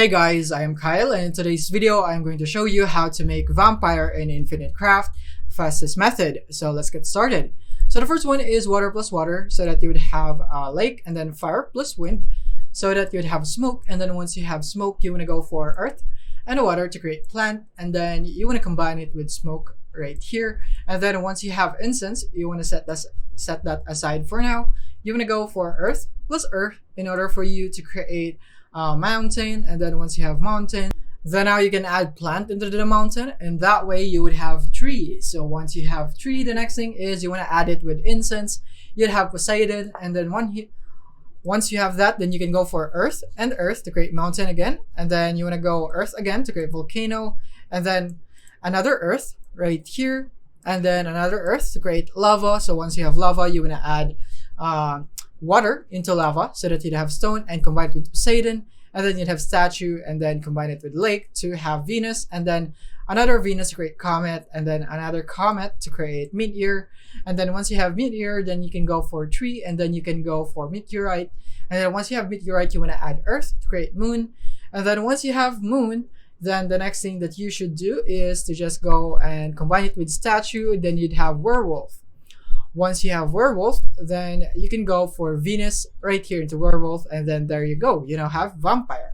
Hey guys, I am Kyle, and in today's video I'm going to show you how to make vampire in Infinite Craft fastest method. So let's get started. So the first one is water plus water, so that you would have a lake, and then fire plus wind, so that you would have smoke, and then once you have smoke you want to go for earth and water to create plant, and then you want to combine it with smoke right here, and then once you have incense you want to set that aside for now. You want to go for earth plus earth in order for you to create mountain, and then once you have mountain, then now you can add plant into the mountain, and that way you would have tree. So once you have tree, the next thing is you want to add it with incense. You'd have Poseidon, and then once you have that, then you can go for earth and earth to create mountain again, and then you want to go earth again to create volcano, and then another earth right here, and then another earth to create lava. So once you have lava, you want to add water into lava so that you'd have stone and combine it with Poseidon, and then you'd have statue, and then combine it with lake to have Venus, and then another Venus to create comet, and then another comet to create meteor, and then once you have meteor, then you can go for tree, and then you can go for meteorite, and then once you have meteorite you want to add earth to create moon, and then once you have moon, then the next thing that you should do is to just go and combine it with statue. Then you'd have werewolf. Once you have werewolf, then you can go for Venus right here into werewolf, and then there you go, have vampire.